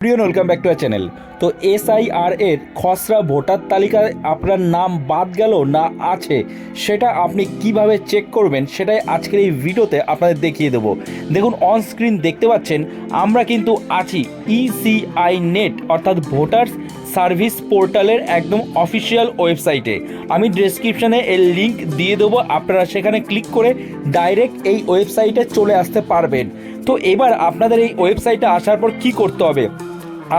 Welcome back to our channel. তো SIR এর খসড়া ভোটার তালিকায় আপনার নাম বাদ গেল না আছে, সেটা আপনি কিভাবে চেক করবেন সেটাই আজকের এই ভিডিওতে আপনাদের দেখিয়ে দেবো। দেখুন, অন স্ক্রিন দেখতে পাচ্ছেন আমরা কিন্তু আছি ইসিআই নেট অর্থাৎ ভোটার্স সার্ভিস পোর্টালের একদম অফিসিয়াল ওয়েবসাইটে। আমি ডেসক্রিপশানে এর লিঙ্ক দিয়ে দেবো, আপনারা সেখানে ক্লিক করে ডাইরেক্ট এই ওয়েবসাইটে চলে আসতে পারবেন। তো এবার আপনাদের এই ওয়েবসাইটে আসার পর কি করতে হবে,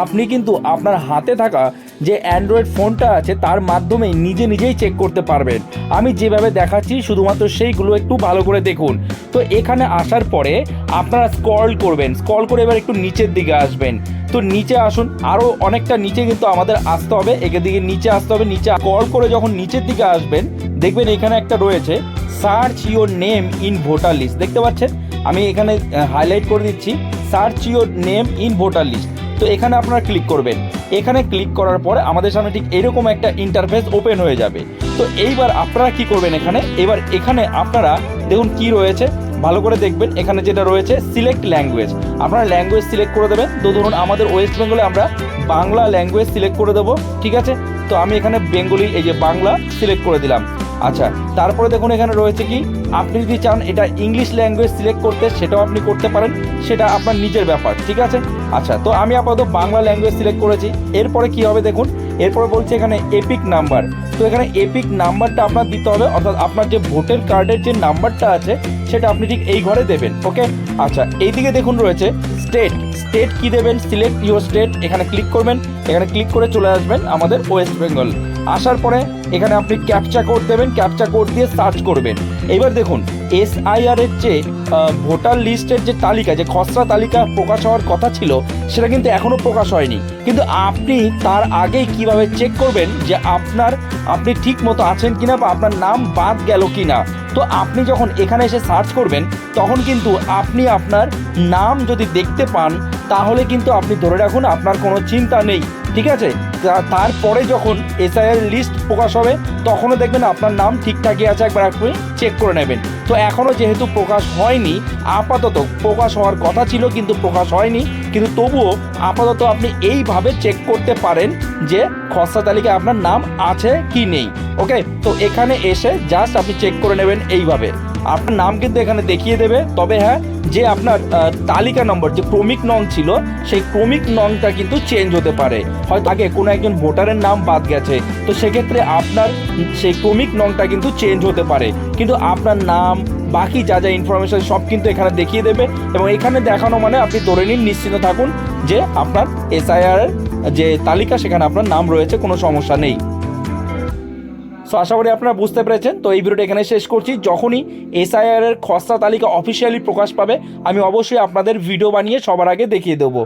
আপনি কিন্তু আপনার হাতে থাকা যে অ্যান্ড্রয়েড ফোনটা আছে তার মাধ্যমে নিজেই চেক করতে পারবেন। আমি যেভাবে দেখাচ্ছি শুধুমাত্র সেইগুলো একটু ভালো করে দেখুন। তো এখানে আসার পরে আপনারা স্ক্রল করবেন, স্ক্রল করে এবার একটু নিচের দিকে আসবেন। তো নিচে আসুন, আরও অনেকটা নিচে কিন্তু আমাদের আসতে হবে, এখান দিকে নিচে আসতে হবে। নিচে স্ক্রল করে যখন নিচের দিকে আসবেন দেখবেন এখানে একটা রয়েছে search your name in voter list, দেখতে পাচ্ছেন? আমি এখানে হাইলাইট করে দিচ্ছি search your name in voter list. তো এখানে আপনারা ক্লিক করবেন। এখানে ক্লিক করার পরে আমাদের সামনে ঠিক এরকম একটা ইন্টারফেস ওপেন হয়ে যাবে। তো এইবার আপনারা কি করবেন, এখানে আপনারা দেখুন কি রয়েছে, ভালো করে দেখবেন। এখানে যেটা রয়েছে সিলেক্ট ল্যাঙ্গুয়েজ, আপনারা ল্যাঙ্গুয়েজ সিলেক্ট করে দেবেন। তো ধরুন আমাদের ওয়েস্ট বেঙ্গলে আমরা বাংলা ল্যাঙ্গুয়েজ সিলেক্ট করে দেবো, ঠিক আছে? তো আমি এখানে বেঙ্গলি, এই যে বাংলা সিলেক্ট করে দিলাম। আচ্ছা, তারপরে দেখুন এখানে রয়েছে কি, আপনি যদি চান এটা ইংলিশ ল্যাঙ্গুয়েজ সিলেক্ট করতে সেটাও আপনি করতে পারেন, সেটা আপনার নিজের ব্যাপার, ঠিক আছে? আচ্ছা, তো আমি আপাতত বাংলা ল্যাঙ্গুয়েজ সিলেক্ট করেছি। এরপরে কি হবে দেখুন, এরপরে বলছে এখানে এপিক নাম্বার। তো এখানে এপিক নাম্বারটা আপনার দিতে হবে, অর্থাৎ আপনার যে ভোটার কার্ডের যে নাম্বারটা আছে সেটা আপনি ঠিক এই ঘরে দেবেন, ওকে? আচ্ছা, এইদিকে দেখুন রয়েছে স্টেট, স্টেট কি দেবেন, সিলেক্ট ইউর স্টেট, এখানে ক্লিক করবেন। এখানে ক্লিক করে চলে আসবেন আমাদের ওয়েস্ট বেঙ্গল। আসার পরে এখানে আপনি ক্যাপচা কোড দেবেন, ক্যাপচা কোড দিয়ে সার্চ করবেন। এবার দেখুন এসআইআর এর যে ভোটার লিস্টের যে তালিকা, যে খসড়া তালিকা প্রকাশ হওয়ার কথা ছিল সেটা কিন্তু এখনও প্রকাশ হয়নি। কিন্তু আপনি তার আগেই কিভাবে চেক করবেন যে আপনি ঠিক মতো আছেন কিনা বা আপনার নাম বাদ গেল কিনা। তো আপনি যখন এখানে এসে সার্চ করবেন তখন কিন্তু আপনি আপনার নাম যদি দেখতে পান তাহলে কিন্তু আপনি ধরে রাখুন আপনার কোনো চিন্তা নেই, ঠিক আছে? তারপরে যখন এসআইআর লিস্ট প্রকাশ হবে তখনও দেখবেন আপনার নাম ঠিকঠাকই আছে, একবার আপনি চেক করে নেবেন। তো এখনও যেহেতু প্রকাশ হয়নি, আপাতত প্রকাশ হওয়ার কথা ছিল কিন্তু প্রকাশ হয়নি, কিন্তু তবুও আপাতত আপনি এইভাবে চেক করতে পারেন যে খসড়া তালিকায় আপনার নাম আছে কি নেই, ওকে? তো এখানে এসে জাস্ট আপনি চেক করে নেবেন এইভাবে। আপনার নাম কিন্তু এখানে দেখিয়ে দেবে, তবে হ্যাঁ, যে আপনার তালিকা নম্বর যে ক্রমিক নং ছিল সেই ক্রমিক নংটা কিন্তু চেঞ্জ হতে পারে। হয়তো আগে কোনো একজন ভোটারের নাম বাদ গেছে, তো সেক্ষেত্রে আপনার সেই ক্রমিক নংটা কিন্তু চেঞ্জ হতে পারে, কিন্তু আপনার নাম বাকি যা যা ইনফরমেশন সব কিন্তু এখানে দেখিয়ে দেবে। এবং এখানে দেখানো মানে আপনি ধরে নিন, নিশ্চিন্ত থাকুন যে আপনার এসআইআর যে তালিকা সেখানে আপনার নাম রয়েছে, কোনো সমস্যা নেই। সো আশা করি আপনারা বুঝতে পেরেছেন। তো এই ভিডিওটা এখানে শেষ করছি। যখনই এসআইআর এর খসড়া তালিকা অফিসিয়ালি প্রকাশ পাবে আমি অবশ্যই আপনাদের ভিডিও বানিয়ে সবার আগে দেখিয়ে দেবো।